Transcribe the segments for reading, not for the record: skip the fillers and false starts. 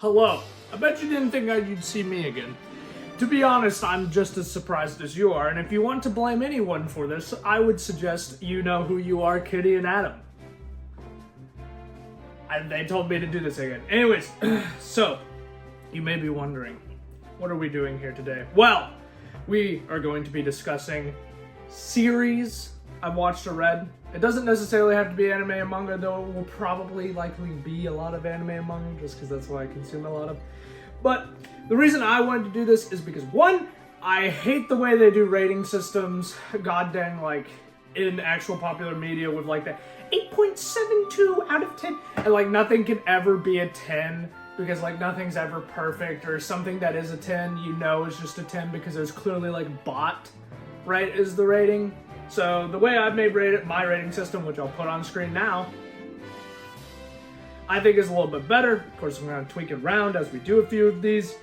Hello. I bet you didn't think you'd see me again. To be honest, I'm just as surprised as you are, and if you want to blame anyone for this, I would suggest you know who you are, Kitty and Adam. They told me to do this again. Anyways, so, you may be wondering, what are we doing here today? Well, we are going to be discussing series I've watched or read. It doesn't necessarily have to be anime and manga, though it will probably likely be a lot of anime and manga, just because that's what I consume a lot of. But the reason I wanted to do this is because, one, I hate the way they do rating systems, god dang, like, in actual popular media with, like, the 8.72 out of 10, and, like, nothing can ever be a 10, because, like, nothing's ever perfect, or something that is a 10, you know is just a 10, because there's clearly, like, bot, right, is the rating. So the way I've made my rating system, which I'll put on screen now, I think is a little bit better. Of course, I'm going to tweak it around as we do a few of these,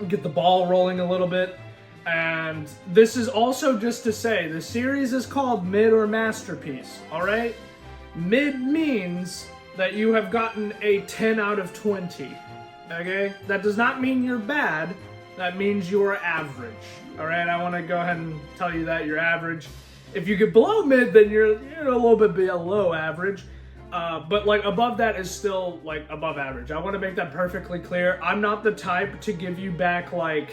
get the ball rolling a little bit. And this is also just to say, the series is called Mid or Masterpiece, alright? Mid means that you have gotten a 10 out of 20, okay? That does not mean you're bad, that means you're average, alright? I want to go ahead and tell you that you're average. If you get below mid, then you're a little bit below average. But like above that is still like above average. I want to make that perfectly clear. I'm not the type to give you back like,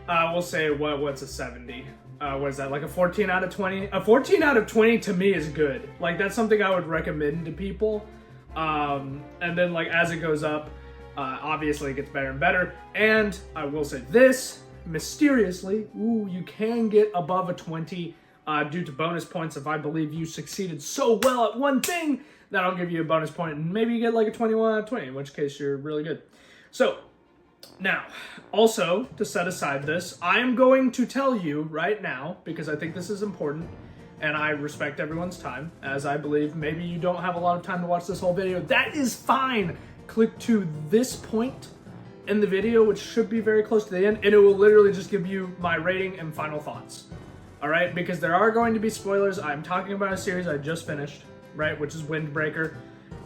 we'll say what's a 70? What is that, like a 14 out of 20? A 14 out of 20 to me is good. Like that's something I would recommend to people. And then like as it goes up, obviously it gets better and better. And I will say this, mysteriously, you can get above a 20 due to bonus points. If I believe you succeeded so well at one thing, that I'll give you a bonus point, and maybe you get like a 21 out of 20, in which case you're really good. So, now, also, to set aside this, I am going to tell you right now, because I think this is important, and I respect everyone's time, as I believe maybe you don't have a lot of time to watch this whole video. That is fine! Click to this point in the video, which should be very close to the end, and it will literally just give you my rating and final thoughts. Alright, because there are going to be spoilers. I'm talking about a series I just finished, right, which is Windbreaker,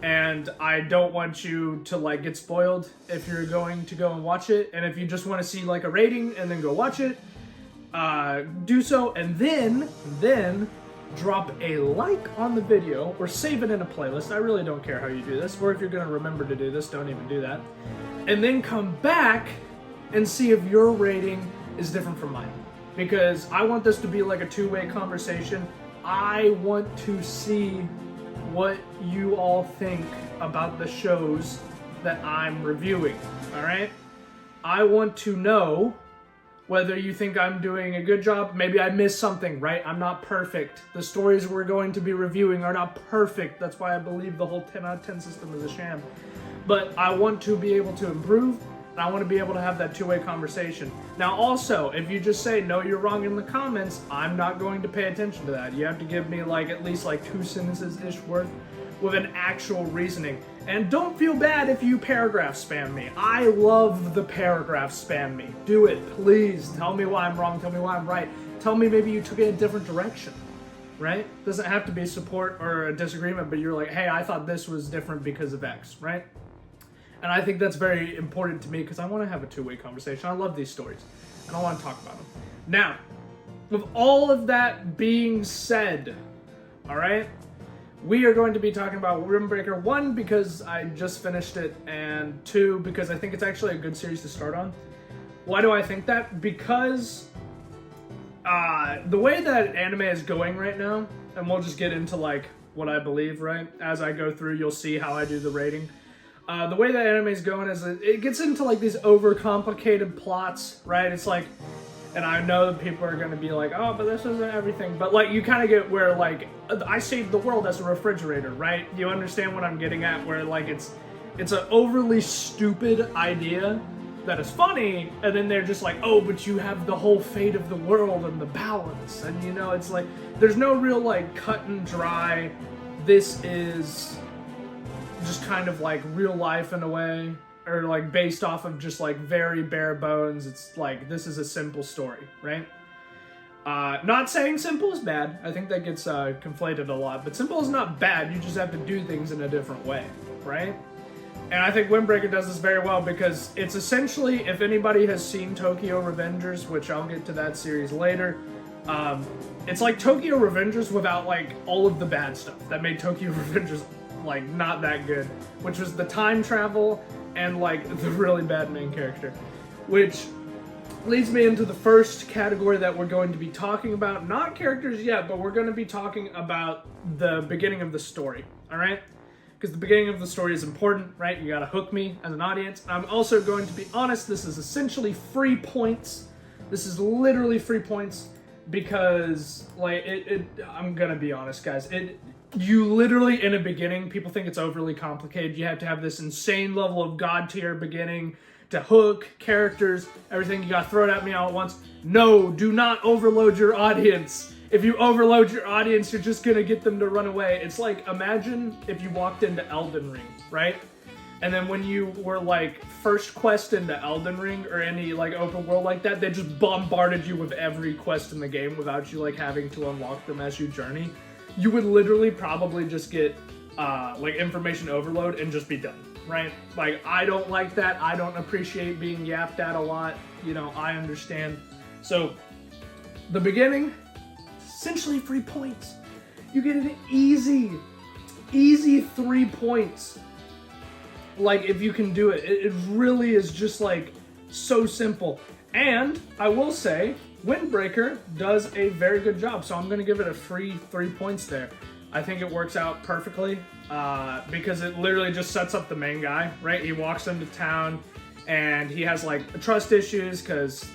and I don't want you to like get spoiled if you're going to go and watch it, and if you just want to see like a rating and then go watch it, do so, and then drop a like on the video, or save it in a playlist. I really don't care how you do this, or if you're going to remember to do this, don't even do that, and then come back and see if your rating is different from mine. Because I want this to be like a two-way conversation. I want to see what you all think about the shows that I'm reviewing, alright? I want to know whether you think I'm doing a good job. Maybe I missed something, right? I'm not perfect. The stories we're going to be reviewing are not perfect. That's why I believe the whole 10 out of 10 system is a sham. But I want to be able to improve, and I want to be able to have that two-way conversation. Now also, if you just say, no, you're wrong in the comments, I'm not going to pay attention to that. You have to give me like at least like 2 sentences-ish worth with an actual reasoning. And don't feel bad if you paragraph spam me. I love the paragraph spam me. Do it, please. Tell me why I'm wrong, tell me why I'm right. Tell me maybe you took it a different direction, right? Doesn't have to be support or a disagreement, but you're like, hey, I thought this was different because of X, right? And I think that's very important to me because I want to have a two-way conversation. I love these stories, and I want to talk about them. Now, with all of that being said, all right, we are going to be talking about Windbreaker 1 because I just finished it, and 2 because I think it's actually a good series to start on. Why do I think that? Because the way that anime is going right now, and we'll just get into like what I believe, right? As I go through, you'll see how I do the rating. The way that anime is going is it gets into like these overcomplicated plots, right? It's like, and I know that people are going to be like, oh, but this isn't everything. But like you kind of get where like, I saved the world as a refrigerator, right? You understand what I'm getting at, where like it's an overly stupid idea that is funny, and then they're just like, oh, but you have the whole fate of the world and the balance. And you know, it's like, there's no real like cut and dry, this is just kind of like real life in a way, or like based off of just like very bare bones. It's like, this is a simple story, right? Not saying simple is bad. I think that gets conflated a lot, but simple is not bad. You just have to do things in a different way, right? And I think Windbreaker does this very well because it's essentially, if anybody has seen Tokyo Revengers, which I'll get to that series later, it's like Tokyo Revengers without like all of the bad stuff that made Tokyo Revengers like not that good, which was the time travel and like the really bad main character, which leads me into the first category that we're going to be talking about. Not characters yet, but we're going to be talking about the beginning of the story, all right? Because the beginning of the story is important, right? You gotta hook me as an audience. I'm also going to be honest, this is essentially free points. This is literally free points because, like, I'm gonna be honest, guys. You literally, in a beginning, people think it's overly complicated. You have to have this insane level of god tier beginning to hook characters, everything. You gotta throw it at me all at once. No, do not overload your audience. If you overload your audience, you're just gonna get them to run away. It's like, imagine if you walked into Elden Ring, right? And then when you were like first quest into Elden Ring or any like open world like that, they just bombarded you with every quest in the game without you like having to unlock them as you journey. You would literally probably just get like information overload and just be done, right? Like, I don't like that. I don't appreciate being yapped at a lot. You know, I understand. So the beginning, essentially free points. You get an easy 3 points. Like, if you can do it. It really is just like so simple. And I will say, Windbreaker does a very good job, so I'm gonna give it a free 3 points there. I think it works out perfectly because it literally just sets up the main guy, right? He walks into town and he has like trust issues because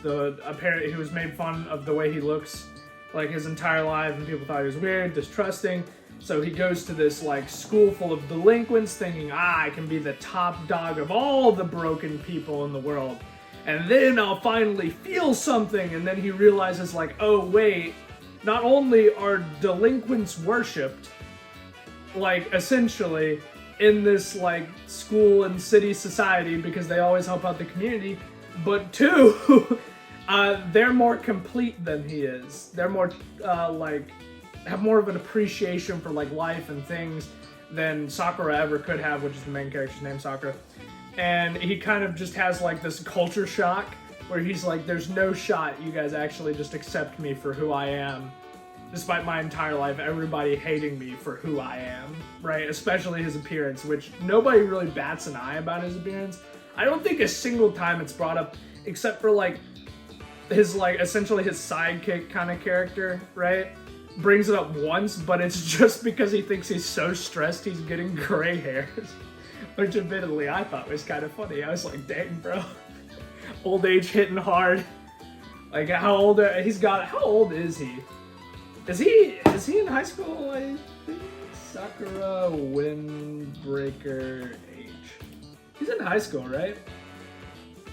apparently he was made fun of the way he looks like his entire life, and people thought he was weird, distrusting. So he goes to this like school full of delinquents thinking, I can be the top dog of all the broken people in the world. And then I'll finally feel something. And then he realizes like, oh wait, not only are delinquents worshipped, like essentially in this like school and city society because they always help out the community, but two, they're more complete than he is. They're more like have more of an appreciation for like life and things than Sakura ever could have, which is the main character's name, Sakura. And he kind of just has like this culture shock where he's like, there's no shot you guys actually just accept me for who I am, despite my entire life everybody hating me for who I am, right? Especially his appearance, which nobody really bats an eye about his appearance. I don't think a single time it's brought up except for like his like essentially his sidekick kind of character, right? Brings it up once, but it's just because he thinks he's so stressed he's getting gray hairs. Which admittedly I thought was kind of funny. I was like, dang bro. Old age hitting hard. Like how old is he? Is he in high school? I think Sakura Windbreaker age. He's in high school, right?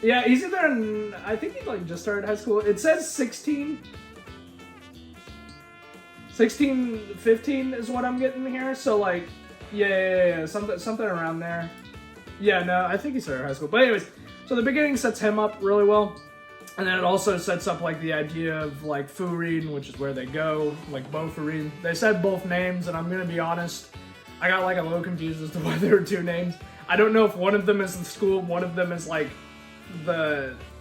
Yeah, he's either in, I think he like just started high school. It says 16, 15 is what I'm getting here. So like, yeah, something around there. Yeah, no, I think he started high school. But anyways, so the beginning sets him up really well. And then it also sets up like the idea of like Furin, which is where they go, like Bofurin. They said both names, and I'm gonna be honest, I got like a little confused as to why there were two names. I don't know if one of them is the school, one of them is like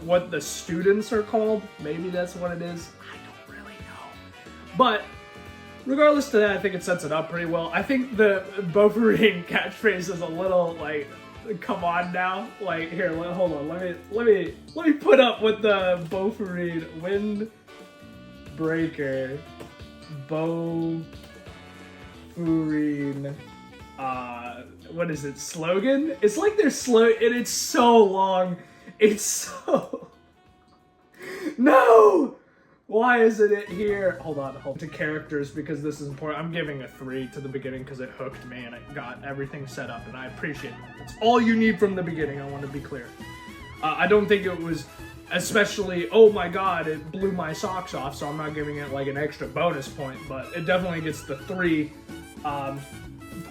what the students are called. Maybe that's what it is. I don't really know. But regardless to that, I think it sets it up pretty well. I think the Bofurin catchphrase is a little like, come on now. Like here, hold on. Let me put up with the Bofurin Windbreaker Bofurin what is it, slogan? It's like their slogan, and it's so long. It's so no! Why isn't it here? Hold on. To characters, because this is important. I'm giving a 3 to the beginning because it hooked me and it got everything set up, and I appreciate it. It's all you need from the beginning, I want to be clear. I don't think it was especially, oh my god, it blew my socks off, so I'm not giving it like an extra bonus point, but it definitely gets the 3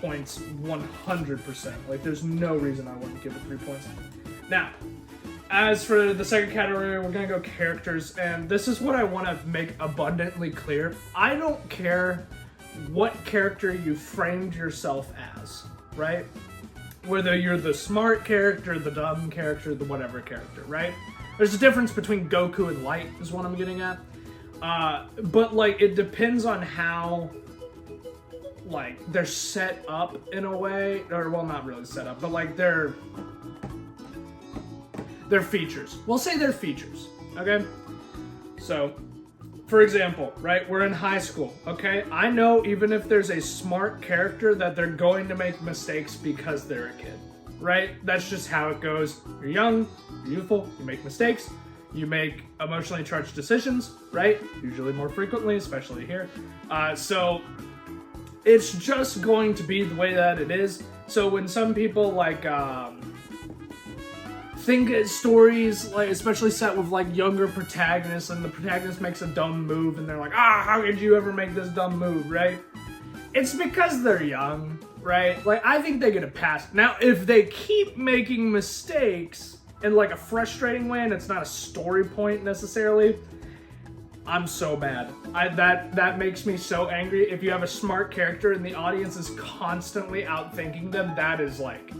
points 100%. Like, there's no reason I wouldn't give it 3 points. Now, as for the second category, we're gonna go characters, and this is what I want to make abundantly clear. I don't care what character you framed yourself as, right? Whether you're the smart character, the dumb character, the whatever character, right? There's a difference between Goku and Light, is what I'm getting at. But like, it depends on how, like, they're set up in a way, or well, not really set up, but like their features. We'll say their features, okay? So, for example, right, we're in high school, okay? I know even if there's a smart character that they're going to make mistakes because they're a kid, right? That's just how it goes. You're young, you're youthful, you make mistakes, you make emotionally charged decisions, right? Usually more frequently, especially here. So it's just going to be the way that it is. So when some people like think stories, like especially set with like younger protagonists, and the protagonist makes a dumb move and they're like, how could you ever make this dumb move, right? It's because they're young, right? Like, I think they get a pass. Now, if they keep making mistakes in like a frustrating way and it's not a story point necessarily, I'm so mad. That makes me so angry. If you have a smart character and the audience is constantly outthinking them, that is like,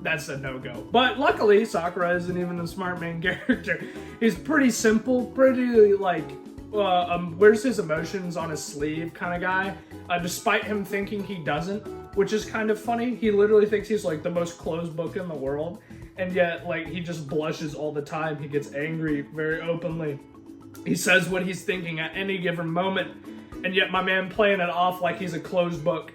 that's a no-go. But luckily, Sakura isn't even a smart main character. He's pretty simple, pretty like, wears his emotions on his sleeve kind of guy, despite him thinking he doesn't, which is kind of funny. He literally thinks he's like the most closed book in the world, and yet like he just blushes all the time. He gets angry very openly. He says what he's thinking at any given moment, and yet my man playing it off like he's a closed book.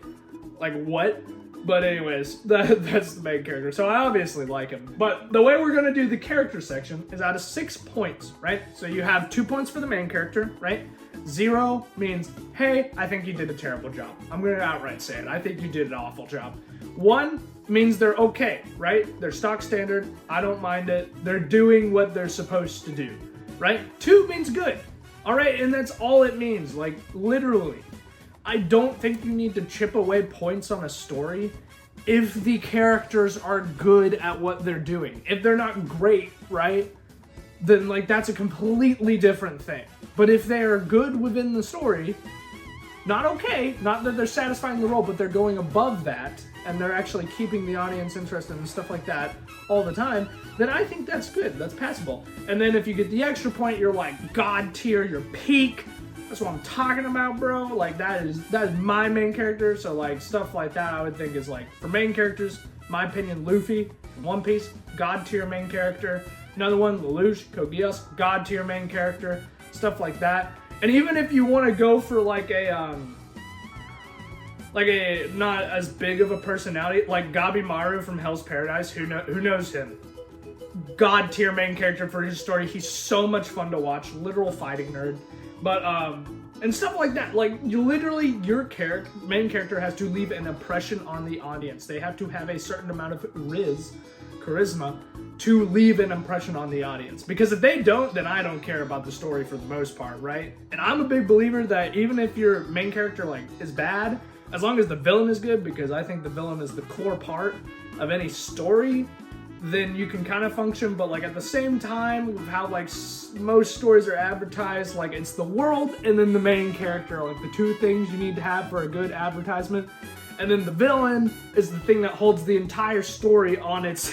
Like, what? But anyways, that's the main character, so I obviously like him. But the way we're gonna do the character section is out of 6 points, right? So you have 2 points for the main character, right? 0 means, hey, I think you did a terrible job. I'm gonna outright say it. I think you did an awful job. 1 means they're okay, right? They're stock standard. I don't mind it. They're doing what they're supposed to do, right? 2 means good, all right? And that's all it means, like, literally. I don't think you need to chip away points on a story if the characters are good at what they're doing. If they're not great, right, then like that's a completely different thing. But if they are good within the story, not okay, not that they're satisfying the role, but they're going above that, and they're actually keeping the audience interested and stuff like that all the time, then I think that's good, that's passable. And then if you get the extra point, you're like God tier, you're peak. That's what I'm talking about, bro. Like, that is my main character. So like stuff like that I would think is like, for main characters, my opinion, Luffy from One Piece, God tier main character. Another one, Lelouch, Code Geass, God tier main character, stuff like that. And even if you want to go for like a not as big of a personality, like Gabimaru from Hell's Paradise, who knows him? God tier main character for his story. He's so much fun to watch, literal fighting nerd. But, and stuff like that, like, you literally, your main character has to leave an impression on the audience. They have to have a certain amount of charisma, to leave an impression on the audience. Because if they don't, then I don't care about the story for the most part, right? And I'm a big believer that even if your main character, like, is bad, as long as the villain is good, because I think the villain is the core part of any story, then you can kind of function. But like at the same time, with how like most stories are advertised, like it's the world and then the main character, like the 2 things you need to have for a good advertisement. And then the villain is the thing that holds the entire story on its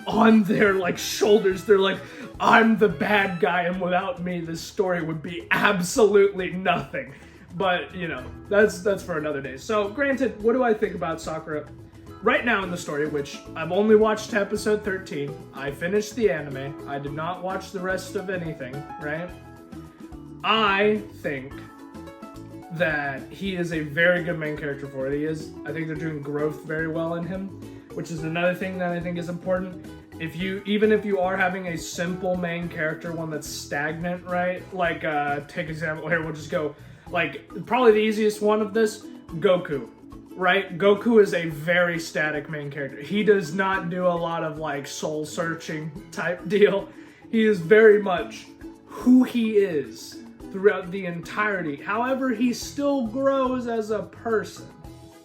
on their like shoulders. They're like, I'm the bad guy, and without me this story would be absolutely nothing. But you know, that's for another day. So granted, what do I think about Sakura right now in the story, which I've only watched to episode 13. I finished the anime. I did not watch the rest of anything, right? I think that he is a very good main character for what he is. I think they're doing growth very well in him, which is another thing that I think is important. Even if you are having a simple main character, one that's stagnant, right? Like, take example here, we'll just go, like, probably the easiest one of this, Goku. Right? Goku is a very static main character. He does not do a lot of like soul searching type deal. He is very much who he is throughout the entirety. However, he still grows as a person,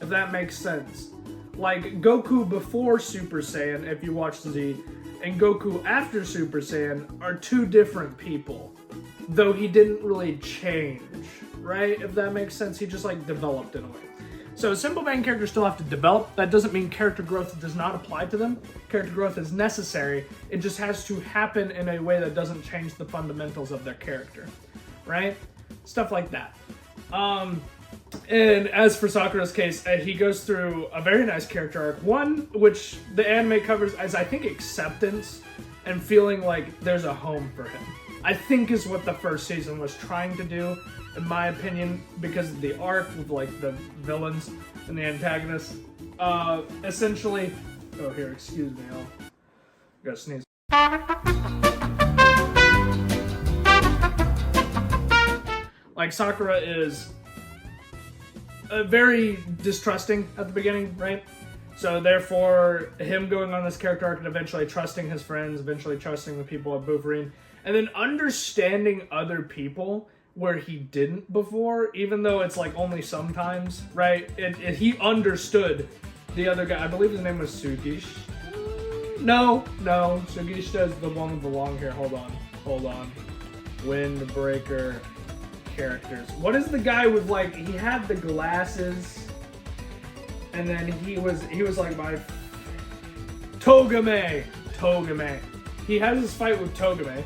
if that makes sense. Like Goku before Super Saiyan, if you watch Z, and Goku after Super Saiyan are 2 different people. Though he didn't really change, right? If that makes sense, he just like developed in a way. So simple main characters still have to develop. That doesn't mean character growth does not apply to them. Character growth is necessary. It just has to happen in a way that doesn't change the fundamentals of their character, right? Stuff like that. And as for Sakura's case, he goes through a very nice character arc. One, which the anime covers as, I think, acceptance and feeling like there's a home for him. I think is what the first season was trying to do, in my opinion, because of the arc with like the villains and the antagonists. Essentially, oh here, excuse me, I gotta sneeze. Like Sakura is very distrusting at the beginning, right? So therefore, him going on this character arc and eventually trusting his friends, eventually trusting the people of Bouvarine, and then understanding other people where he didn't before, even though it's like only sometimes, right? He understood the other guy. I believe his name was Sugish. No, Sugishta is the one with the long hair. Hold on. Windbreaker characters. What is the guy with like, he had the glasses, and then he was like my Togame. He has his fight with Togame,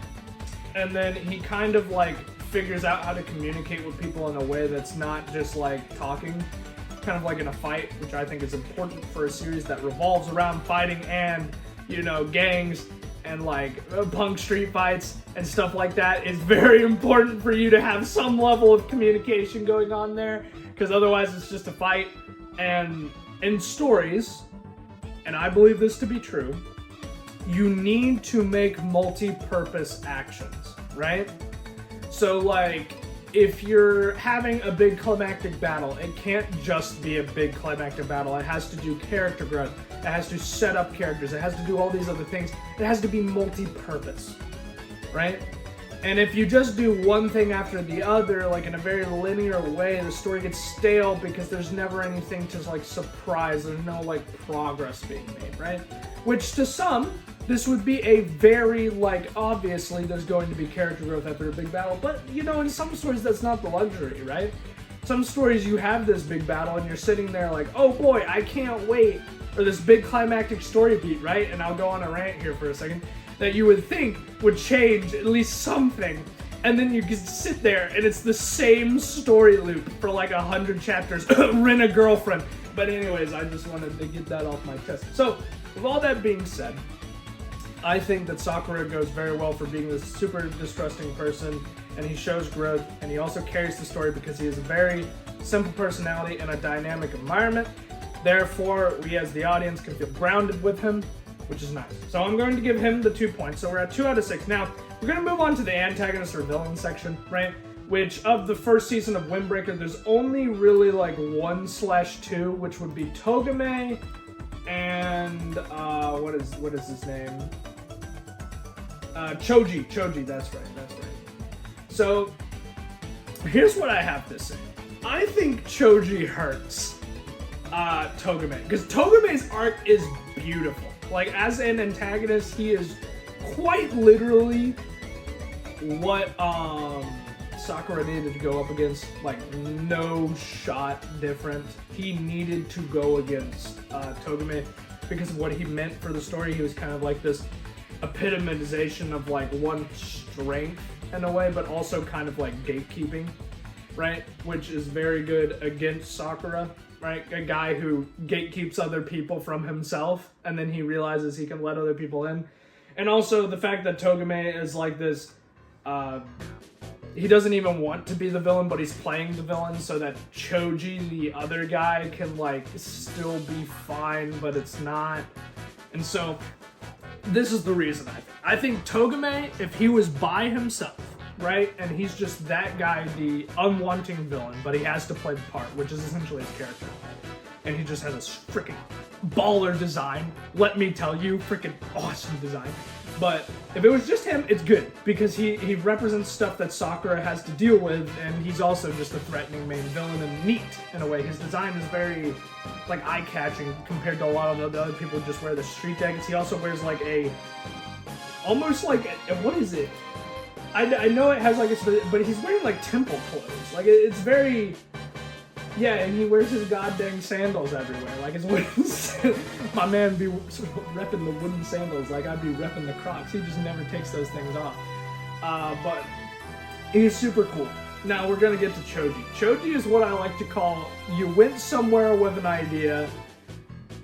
and then he kind of like figures out how to communicate with people in a way that's not just like talking, kind of like in a fight, which I think is important for a series that revolves around fighting and, you know, gangs and like punk street fights and stuff like that. Is very important for you to have some level of communication going on there, because otherwise it's just a fight. And in stories, and I believe this to be true, you need to make multi-purpose actions, right? So like, if you're having a big climactic battle, it can't just be a big climactic battle. It has to do character growth. It has to set up characters. It has to do all these other things. It has to be multi-purpose, right? And if you just do one thing after the other, like in a very linear way, the story gets stale because there's never anything to like surprise. There's no like progress being made, right? Which to some, this would be a very, like, obviously there's going to be character growth after a big battle, but, you know, in some stories that's not the luxury, right? Some stories you have this big battle and you're sitting there like, oh boy, I can't wait, or this big climactic story beat, right? And I'll go on a rant here for a second, that you would think would change at least something, and then you can sit there and it's the same story loop for like 100 chapters, rent a girlfriend. But anyways, I just wanted to get that off my chest. So, with all that being said, I think that Sakura goes very well for being this super distrusting person, and he shows growth, and he also carries the story because he has a very simple personality and a dynamic environment. Therefore, we as the audience can feel grounded with him, which is nice. So I'm going to give him the 2 points. So we're at 2 out of 6. Now, we're going to move on to the antagonist or villain section, right? Which, of the first season of Windbreaker, there's only really like 1/2, which would be Togame and, what is his name? Choji, that's right. So, here's what I have to say. I think Choji hurts Togame, because Togame's arc is beautiful. Like, as an antagonist, he is quite literally what Sakura needed to go up against. Like, no shot different. He needed to go against Togame because of what he meant for the story. He was kind of like this epitomization of like one strength in a way, but also kind of like gatekeeping, right? Which is very good against Sakura, right? A guy who gatekeeps other people from himself, and then he realizes he can let other people in. And also the fact that Togame is like this, he doesn't even want to be the villain, but he's playing the villain so that Choji, the other guy, can like still be fine, but it's not. And so this is the reason I think Togame, if he was by himself, right, and he's just that guy, the unwanting villain, but he has to play the part, which is essentially his character, and he just has a freaking baller design, let me tell you, freaking awesome design. But if it was just him, it's good, because he represents stuff that Sakura has to deal with, and he's also just a threatening main villain and neat in a way. His design is very like eye-catching compared to a lot of the other people who just wear the street jackets. He also wears like almost like what is it? I know it has like a, but he's wearing like temple clothes. Like it's very Yeah, and he wears his goddamn sandals everywhere. Like his wooden my man be repping the wooden sandals like I'd be repping the Crocs. He just never takes those things off. But he's super cool. Now we're gonna get to Choji. Choji is what I like to call, you went somewhere with an idea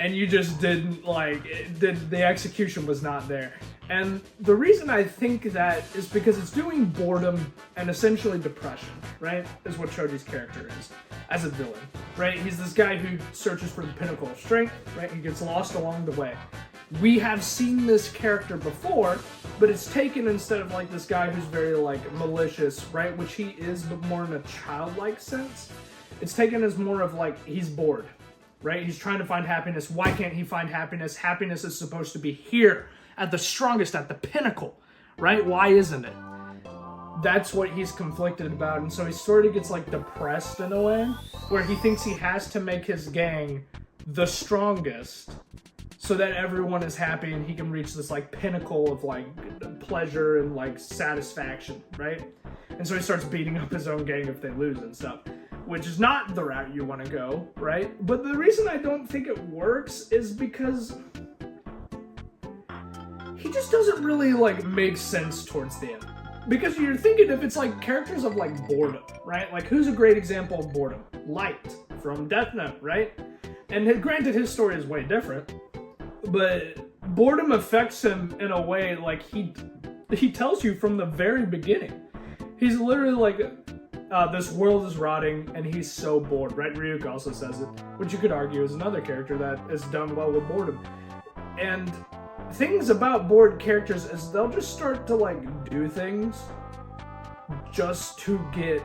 and you just didn't, like, the execution was not there. And the reason I think that is because it's doing boredom and essentially depression, right? Is what Choji's character is as a villain, right? He's this guy who searches for the pinnacle of strength, right? He gets lost along the way. We have seen this character before, but it's taken instead of like this guy who's very like malicious, right? Which he is, but more in a childlike sense. It's taken as more of like, he's bored, right? He's trying to find happiness. Why can't he find happiness? Happiness is supposed to be here, at the strongest, at the pinnacle, right? Why isn't it? That's what he's conflicted about, and so he sort of gets like depressed in a way, where he thinks he has to make his gang the strongest so that everyone is happy and he can reach this like pinnacle of like pleasure and like satisfaction, right? And so he starts beating up his own gang if they lose and stuff, which is not the route you want to go, right? But the reason I don't think it works is because he just doesn't really like make sense towards the end. Because you're thinking if it's like characters of like boredom, right? Like who's a great example of boredom? Light from Death Note, right? And granted his story is way different, but boredom affects him in a way like he tells you from the very beginning. He's literally like, this world is rotting and he's so bored, right? Ryuk also says it, which you could argue is another character that is done well with boredom. And things about bored characters is they'll just start to like do things just to get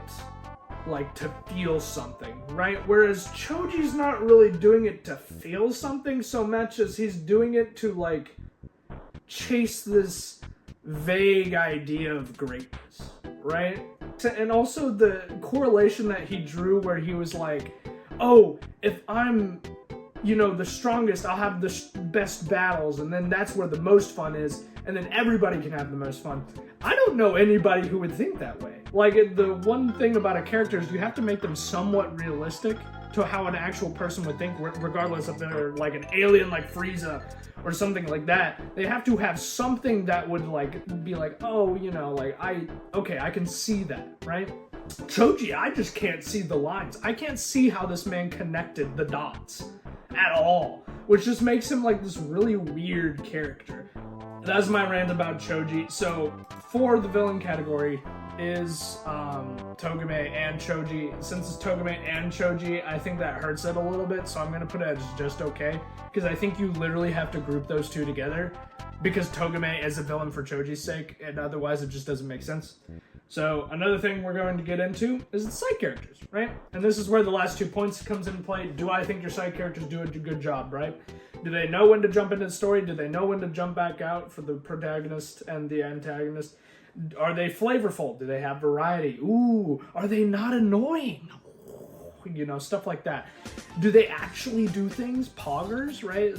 like to feel something, right? Whereas Choji's not really doing it to feel something so much as he's doing it to like chase this vague idea of greatness, right? And also the correlation that he drew where he was like, oh, if I'm, you know, the strongest, I'll have the best battles, and then that's where the most fun is, and then everybody can have the most fun. I don't know anybody who would think that way. Like, the one thing about a character is you have to make them somewhat realistic to how an actual person would think, regardless if they're like an alien like Frieza or something like that. They have to have something that would like be like, oh, you know, like I can see that, right? Choji, I just can't see the lines. I can't see how this man connected the dots at all, which just makes him like this really weird character. That's my rant about Choji. So for the villain category is Togame and Choji. Since it's Togame and Choji, I think that hurts it a little bit, so I'm gonna put it as just okay, because I think you literally have to group those two together, because Togame is a villain for Choji's sake, and otherwise it just doesn't make sense. So another thing we're going to get into is the side characters, right? And this is where the last 2 points comes into play. Do I think your side characters do a good job, right? Do they know when to jump into the story? Do they know when to jump back out for the protagonist and the antagonist? Are they flavorful? Do they have variety? Ooh, are they not annoying? You know, stuff like that. Do they actually do things? Poggers, right?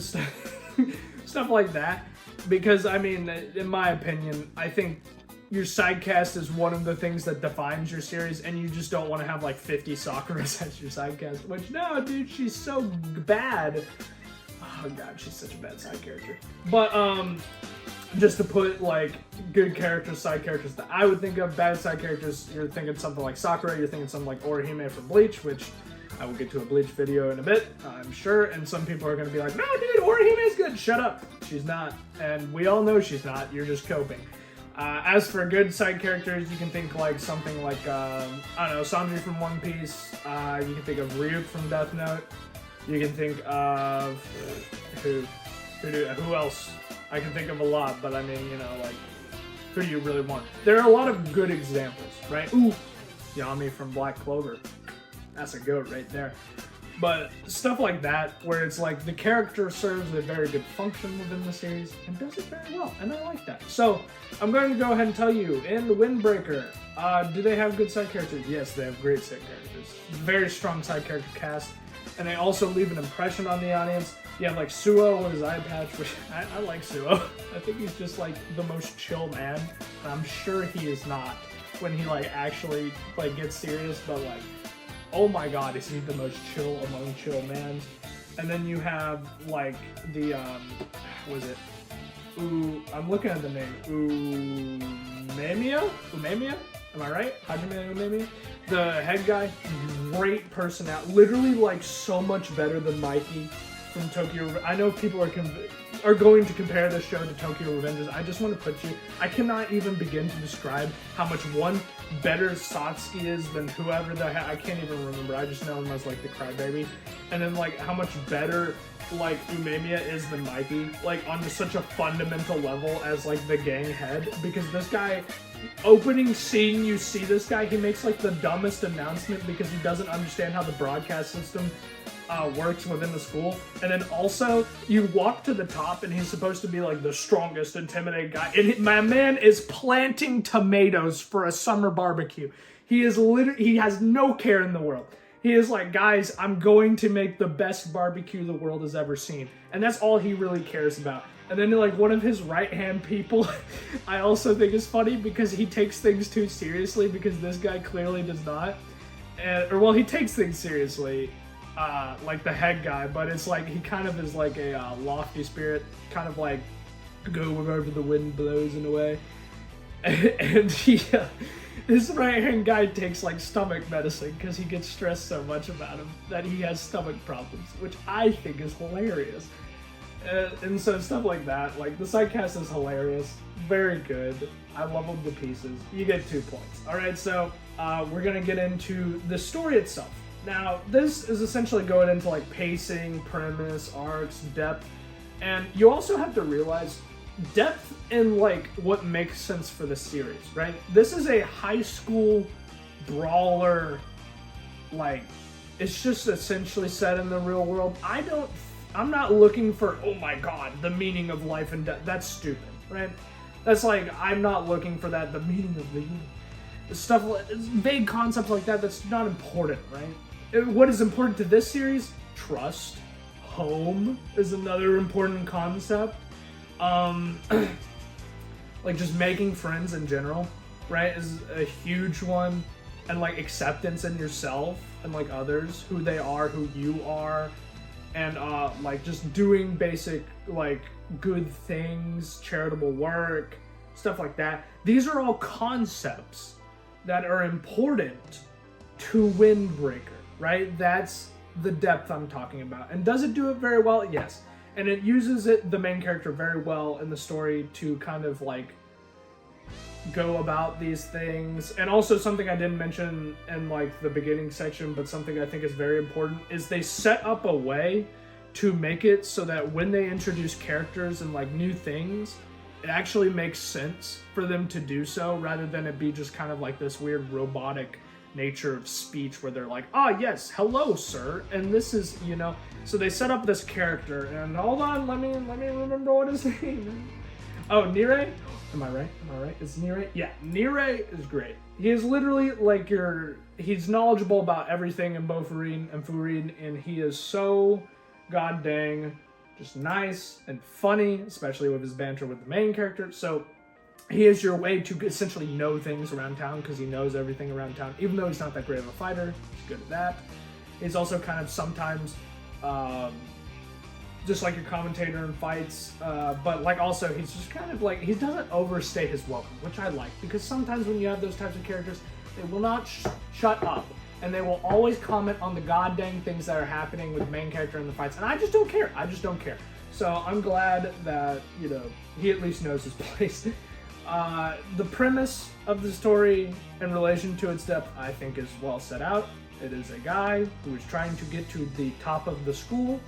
Stuff like that. Because, I mean, in my opinion, I think your side cast is one of the things that defines your series, and you just don't want to have like 50 Sakuras as your side cast, which, no, dude, she's so bad. Oh god, she's such a bad side character. But just to put like good characters, side characters that I would think of, bad side characters, you're thinking something like Sakura, you're thinking something like Orihime from Bleach, which I will get to a Bleach video in a bit, I'm sure, and some people are going to be like, no dude, Orihime is good, shut up. She's not, and we all know she's not, you're just coping. As for good side characters, you can think like something like, I don't know, Sanji from One Piece, you can think of Ryuk from Death Note, you can think of, who else? I can think of a lot, but I mean, you know, like, who do you really want? There are a lot of good examples, right? Ooh, Yami from Black Clover. That's a goat right there. But stuff like that, where it's like the character serves a very good function within the series and does it very well, and I like that. So, I'm going to go ahead and tell you, in the Windbreaker, do they have good side characters? Yes, they have great side characters. Very strong side character cast, and they also leave an impression on the audience. You have like Suo with his eye patch, which I like Suo. I think he's just like the most chill man. I'm sure he is not when he like actually like gets serious, but like oh my god, is he the most chill among chill mans. And then you have like the what is it? I'm looking at the name. Umemiya? Am I right? Hajime Umemiya? The head guy, great personality. Literally like so much better than Mikey from Tokyo. I know people are going to compare this show to Tokyo Revengers. I just want to put you, I cannot even begin to describe how much one better Satsuki is than whoever the heck, I can't even remember. I just know him as like the crybaby. And then like how much better like Umemiya is than Mikey, like on just such a fundamental level as like the gang head, because this guy, opening scene, you see this guy, he makes like the dumbest announcement because he doesn't understand how the broadcast system works within the school. And then also you walk to the top and he's supposed to be like the strongest, intimidating guy, and my man is planting tomatoes for a summer barbecue. He has no care in the world. He is like, guys, I'm going to make the best barbecue the world has ever seen. And that's all he really cares about. And then like one of his right-hand people, I also think is funny because he takes things too seriously, because this guy clearly does not. Or well, he takes things seriously, like the head guy, but it's like he kind of is like a lofty spirit, kind of like go wherever the wind blows in a way. And he, this right-hand guy takes like stomach medicine because he gets stressed so much about him that he has stomach problems, which I think is hilarious. And so stuff like that, like the side cast is hilarious, very good. I love them to pieces. You get 2 points. All right, so we're gonna get into the story itself. Now, this is essentially going into like pacing, premise, arcs, depth, and you also have to realize depth in like what makes sense for the series, right? This is a high school brawler, like it's just essentially set in the real world. I'm not looking for, oh my god, the meaning of life and death. That's stupid, right? That's like, I'm not looking for that, the meaning of the stuff, vague concepts like that, that's not important, right? What is important to this series? Trust. Home is another important concept. Like just making friends in general, right, is a huge one. And like acceptance in yourself and like others, who they are, who you are. And like just doing basic like good things, charitable work, stuff like that. These are all concepts that are important to Windbreaker, right? That's the depth I'm talking about. And does it do it very well? Yes. And it uses the main character very well in the story to kind of like go about these things. And also something I didn't mention in like the beginning section, but something I think is very important, is they set up a way to make it so that when they introduce characters and like new things, it actually makes sense for them to do so, rather than it be just kind of like this weird robotic nature of speech where they're like, ah, yes, hello, sir, and this is, you know. So they set up this character, and hold on, let me remember what his name is. Oh, Nire? Am I right? Is Nire? Yeah, Nire is great. He is literally like he's knowledgeable about everything in Bofurin and Furin, and he is so god dang just nice and funny, especially with his banter with the main character. So he is your way to essentially know things around town, because he knows everything around town, even though he's not that great of a fighter. He's good at that. He's also kind of sometimes just like your commentator in fights, but like also he's just kind of like, he doesn't overstay his welcome, which I like, because sometimes when you have those types of characters, they will not shut up, and they will always comment on the god dang things that are happening with the main character in the fights, and I just don't care. So I'm glad that, you know, he at least knows his place. The premise of the story in relation to its depth, I think, is well set out. It is a guy who is trying to get to the top of the school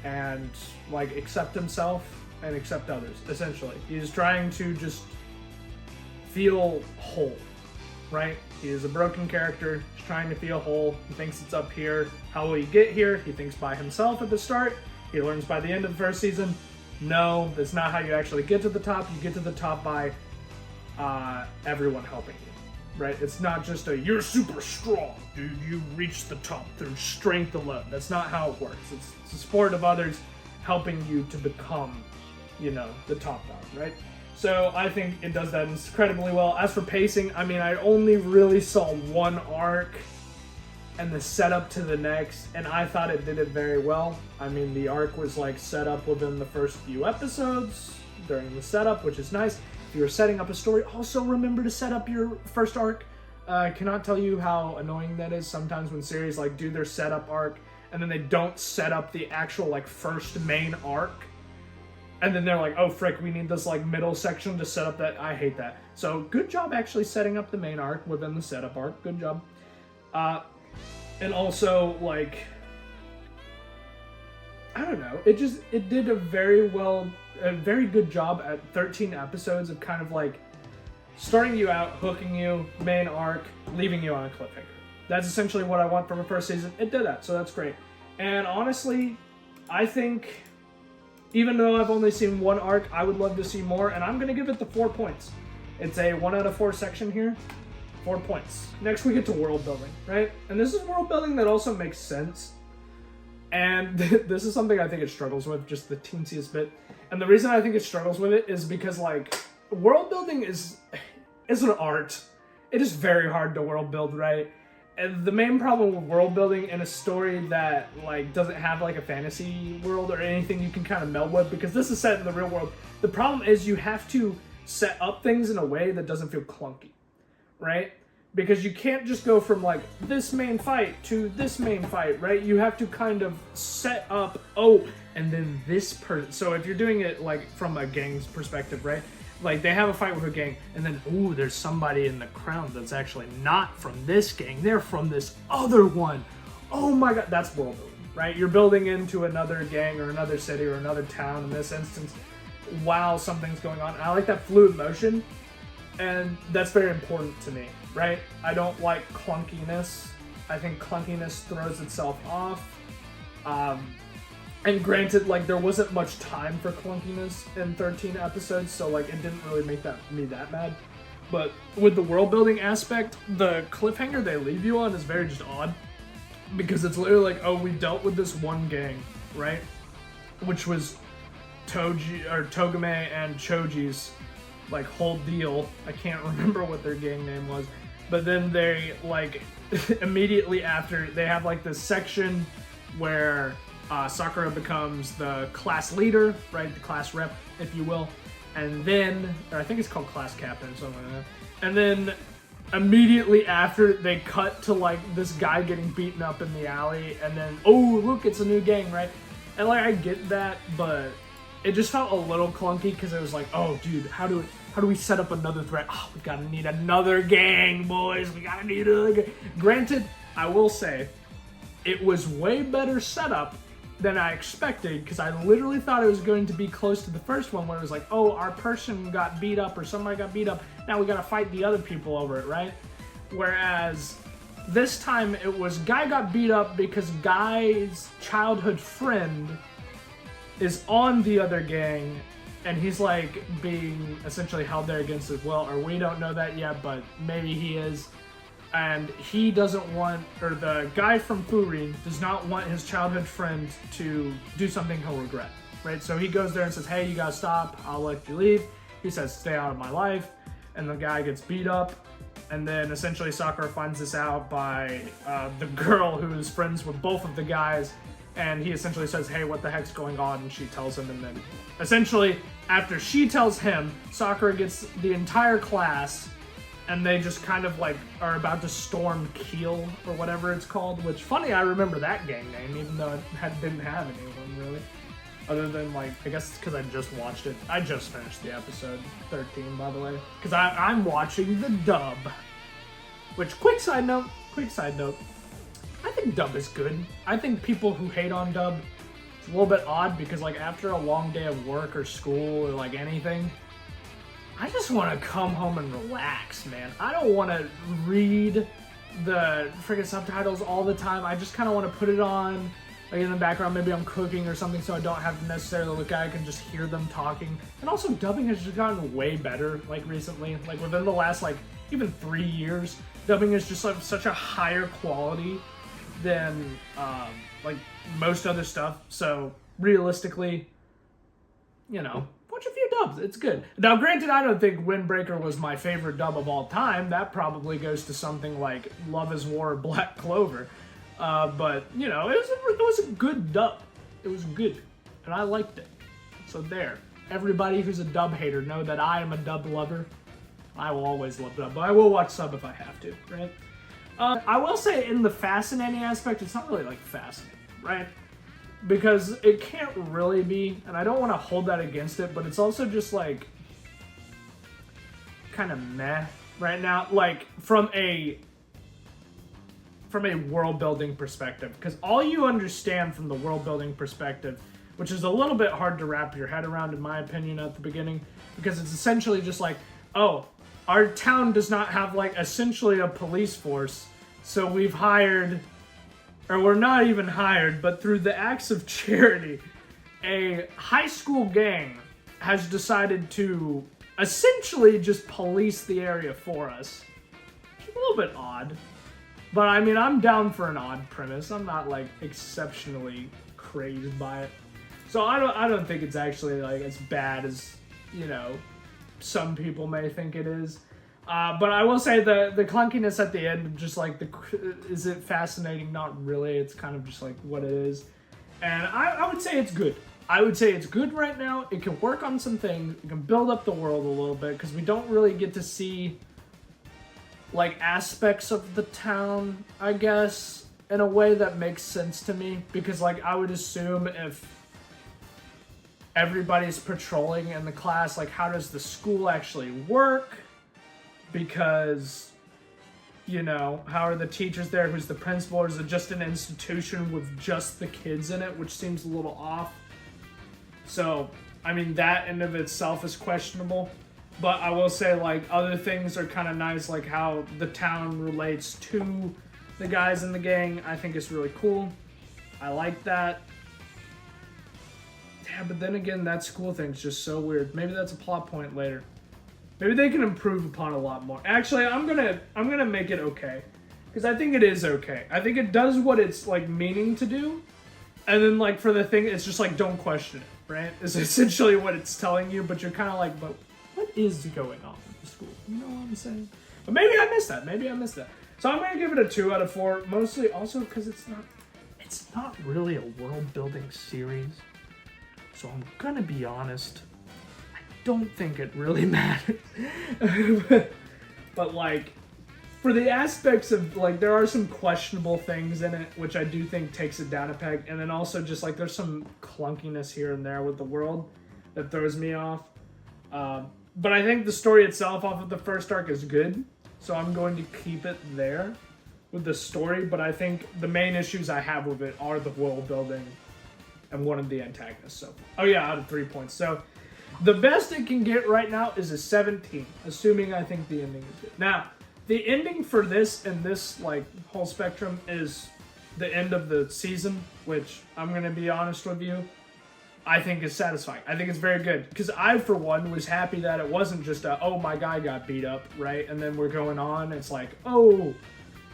and like accept himself and accept others, essentially. He's trying to just feel whole, right? He is a broken character. He's trying to feel whole. He thinks it's up here. How will he get here? He thinks by himself at the start. He learns by the end of the first season, no, that's not how you actually get to the top. You get to the top by everyone helping you, right? It's not just you're super strong, dude, you reach the top through strength alone. That's not how it works. It's the support of others helping you to become, you know, the top dog, right? So I think it does that incredibly well. As for pacing, I mean, I only really saw one arc, and the setup to the next, and I thought it did it very well. I mean, the arc was like set up within the first few episodes during the setup, which is nice. If you're setting up a story, also remember to set up your first arc. I cannot tell you how annoying that is sometimes when series like do their setup arc and then they don't set up the actual like first main arc. And then they're like, oh frick, we need this like middle section to set up that. I hate that. So good job actually setting up the main arc within the setup arc. Good job. And also like, I don't know. It did a very good job at 13 episodes of kind of like starting you out, hooking you, main arc, leaving you on a cliffhanger. That's essentially what I want from a first season. It did that, so that's great. And honestly, I think even though I've only seen one arc, I would love to see more, and I'm going to give it the 4 points. It's a 1 out of 4 section here. 4 points. Next we get to world building, right? And this is world building that also makes sense. And this is something I think it struggles with, just the teensiest bit. And the reason I think it struggles with it is because, like, world building is an art. It is very hard to world build, right? And the main problem with world building in a story that, like, doesn't have, like, a fantasy world or anything you can kind of meld with, because this is set in the real world, the problem is you have to set up things in a way that doesn't feel clunky, right? Because you can't just go from, like, this main fight to this main fight, right? You have to kind of set up, oh, and then this person. So if you're doing it, like, from a gang's perspective, right? Like, they have a fight with a gang, and then, ooh, there's somebody in the crowd that's actually not from this gang. They're from this other one. Oh my god, that's world building, right? You're building into another gang or another city or another town in this instance while something's going on. And I like that fluid motion, and that's very important to me, right? I don't like clunkiness. I think clunkiness throws itself off. And granted, like, there wasn't much time for clunkiness in 13 episodes, so, like, it didn't really make me that mad. But with the world building aspect, the cliffhanger they leave you on is very just odd. Because it's literally like, oh, we dealt with this one gang, right? Which was Togame and Choji's, like, whole deal. I can't remember what their gang name was. But then they, like, immediately after, they have, like, this section where Sakura becomes the class leader, right? The class rep, if you will. And then, or I think it's called class captain or something like that. And then immediately after, they cut to, like, this guy getting beaten up in the alley. And then, oh, look, it's a new gang, right? And, like, I get that, but it just felt a little clunky because it was like, oh, dude, how do we set up another threat? Oh, we gotta need another gang, boys. We gotta need another gang. Granted, I will say, it was way better setup than I expected, because I literally thought it was going to be close to the first one where it was like, oh, our person got beat up or somebody got beat up, now we gotta fight the other people over it, right? Whereas this time it was guy got beat up because guy's childhood friend is on the other gang, and he's like being essentially held there against his will, or we don't know that yet, but maybe he is. And he doesn't want, or the guy from Furin does not want his childhood friend to do something he'll regret, right? So he goes there and says, hey, you gotta stop, I'll let you leave. He says, stay out of my life. And the guy gets beat up. And then essentially Sakura finds this out by the girl who is friends with both of the guys. And he essentially says, hey, what the heck's going on? And she tells him, and then essentially after she tells him, Sakura gets the entire class, and they just kind of like are about to storm Kiel or whatever it's called, which funny, I remember that gang name, even though it didn't have anyone really. Other than, like, I guess it's because I just watched it. I just finished the episode 13, by the way, because I'm watching the dub. Which, quick side note, I think dub is good. I think people who hate on dub, it's a little bit odd because, like, after a long day of work or school or, like, anything, I just want to come home and relax, man. I don't want to read the freaking subtitles all the time. I just kind of want to put it on, like, in the background. Maybe I'm cooking or something, so I don't have to necessarily look at it. I can just hear them talking. And also, dubbing has just gotten way better, like, recently. Like, within the last, like, even 3 years, dubbing is just, like, such a higher quality than, like, most other stuff. So, realistically, you know, watch a few dubs. It's good. Now, granted, I don't think Windbreaker was my favorite dub of all time. That probably goes to something like Love is War or Black Clover. But, you know, it was a good dub. It was good, and I liked it. So there. Everybody who's a dub hater know that I am a dub lover. I will always love dub, but I will watch sub if I have to, right? I will say in the fascinating aspect, it's not really like fascinating, right? Because it can't really be, and I don't want to hold that against it, but it's also just like kind of meh right now, like from a world building perspective, because all you understand from the world building perspective, which is a little bit hard to wrap your head around in my opinion at the beginning, because it's essentially just like, oh, our town does not have like essentially a police force, so we've hired, or we're not even hired, but through the acts of charity, a high school gang has decided to essentially just police the area for us. It's a little bit odd. But I mean, I'm down for an odd premise. I'm not like exceptionally crazed by it. So I don't think it's actually like as bad as, you know, some people may think it is. But I will say the clunkiness at the end, just like is it fascinating? Not really. It's kind of just like what it is. And I would say it's good. I would say it's good right now. It can work on some things. It can build up the world a little bit, because we don't really get to see like aspects of the town, I guess, in a way that makes sense to me. Because like I would assume if everybody's patrolling in the class, like how does the school actually work? Because, you know, how are the teachers there? Who's the principal? Or is it just an institution with just the kids in it, which seems a little off? So, I mean, that in of itself is questionable. But I will say, like, other things are kind of nice, like how the town relates to the guys in the gang. I think it's really cool. I like that. Yeah, but then again, that school thing's just so weird. Maybe that's a plot point later. Maybe they can improve upon a lot more. Actually, I'm gonna make it okay, because I think it is okay. I think it does what it's like meaning to do, and then like for the thing, it's just like don't question it, right? It's essentially what it's telling you, but you're kind of like, but what is going on with the school? You know what I'm saying? But maybe I missed that. So I'm gonna give it a 2 out of 4, mostly also because it's not really a world building series. So I'm gonna be honest, I don't think it really matters. But like, for the aspects of like, there are some questionable things in it, which I do think takes it down a peg. And then also just like, there's some clunkiness here and there with the world that throws me off. But I think the story itself off of the first arc is good. So I'm going to keep it there with the story. But I think the main issues I have with it are the world building and one of the antagonists. So, oh yeah, out of 3 points. So the best it can get right now is a 17, assuming I think the ending is good. Now, the ending for this and this like whole spectrum is the end of the season, which I'm going to be honest with you, I think is satisfying. I think it's very good, because I, for one, was happy that it wasn't just a, oh, my guy got beat up, right? And then we're going on, it's like, oh,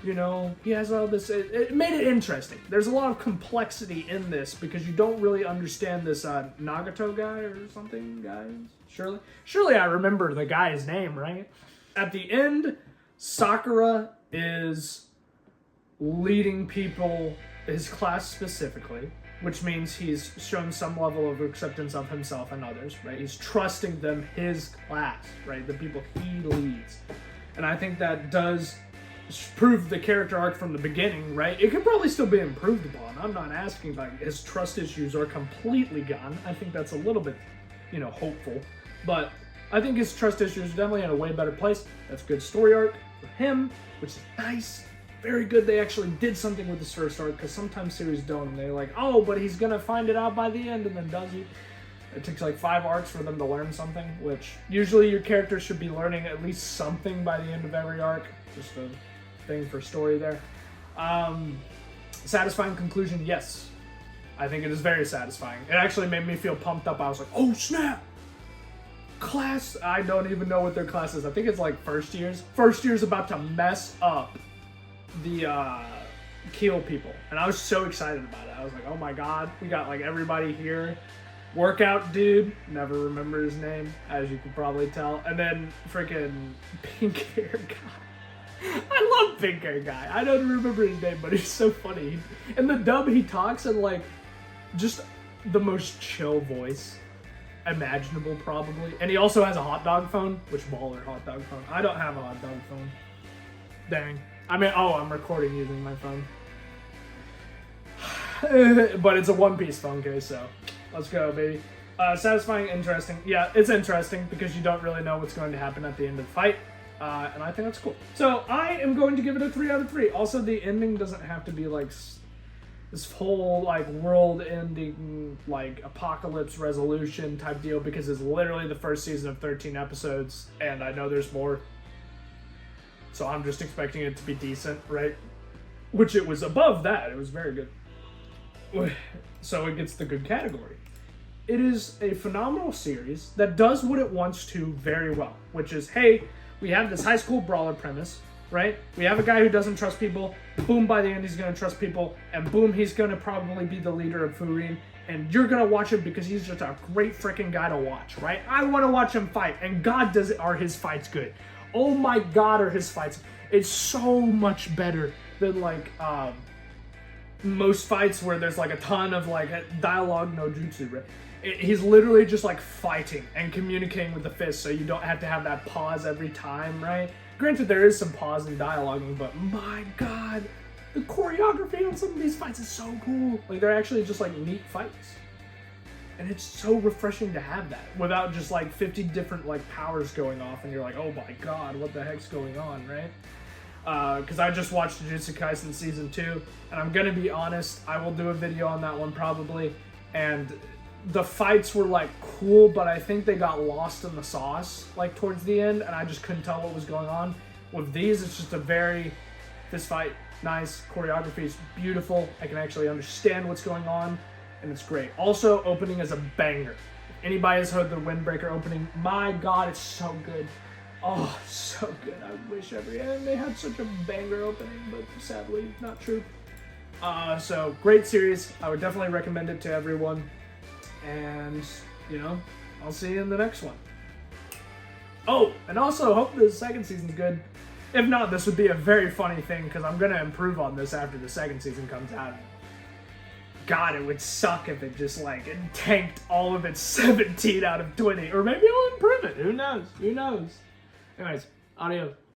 you know, he has all this. It made it interesting. There's a lot of complexity in this, because you don't really understand this Nagato guy or something, guys. Surely I remember the guy's name, right? At the end, Sakura is leading people, his class specifically, which means he's shown some level of acceptance of himself and others, right? He's trusting them, his class, right? The people he leads. And I think that does prove the character arc from the beginning, right? It could probably still be improved upon. I'm not asking, like, his trust issues are completely gone. I think that's a little bit, you know, hopeful. But I think his trust issues are definitely in a way better place. That's a good story arc for him, which is nice. Very good they actually did something with this first arc, because sometimes series don't. And they're like, oh, but he's going to find it out by the end, and then does he? It takes like 5 arcs for them to learn something, which usually your character should be learning at least something by the end of every arc. Just a thing for story there. Satisfying conclusion, yes. I think it is very satisfying. It actually made me feel pumped up. I was like, oh snap! Class, I don't even know what their class is. I think it's like first years. First year's about to mess up the Keel people. And I was so excited about it. I was like, oh my god, we got like everybody here. Workout dude, never remember his name, as you can probably tell. And then freaking pink hair guy. I love pink hair guy. I don't remember his name, but he's so funny. In the dub, he talks in like just the most chill voice imaginable, probably. And he also has a hot dog phone, which baller hot dog phone. I don't have a hot dog phone. Dang. I mean, oh, I'm recording using my phone. But it's a one-piece phone case, so let's go, baby. Satisfying, interesting. Yeah, it's interesting because you don't really know what's going to happen at the end of the fight. And I think that's cool. So I am going to give it a 3 out of 3. Also, the ending doesn't have to be like this whole like world-ending like apocalypse resolution type deal, because it's literally the first season of 13 episodes, and I know there's more. So I'm just expecting it to be decent, right? Which it was above that. It was very good. So it gets the good category. It is a phenomenal series that does what it wants to very well, which is, hey, we have this high school brawler premise, right? We have a guy who doesn't trust people. Boom, by the end, he's going to trust people. And boom, he's going to probably be the leader of Furin. And you're going to watch him because he's just a great freaking guy to watch, right? I want to watch him fight. And God, are his fights good. Oh my God, are his fights. It's so much better than like most fights where there's like a ton of like dialogue, no jutsu, right? He's literally just like fighting and communicating with the fist, so you don't have to have that pause every time, right? Granted, there is some pause in dialoguing, but my God, the choreography on some of these fights is so cool. Like, they're actually just like neat fights. And it's so refreshing to have that without just like 50 different like powers going off and you're like, oh my God, what the heck's going on, right? Because I just watched Jujutsu Kaisen Season 2, and I'm gonna be honest, I will do a video on that one probably, and the fights were like cool, but I think they got lost in the sauce like towards the end, and I just couldn't tell what was going on. With these, it's just this fight, nice, choreography is beautiful, I can actually understand what's going on, and it's great. Also, opening is a banger. If anybody has heard the Windbreaker opening, my God, it's so good. Oh, so good. I wish every anime had such a banger opening, but sadly, not true. So, great series. I would definitely recommend it to everyone. And, you know, I'll see you in the next one. Oh, and also, hope the second season's good. If not, this would be a very funny thing, because I'm going to improve on this after the second season comes out. God, it would suck if it just, like, it tanked all of its 17 out of 20. Or maybe I'll improve it. Who knows? Who knows? Anyways, adios.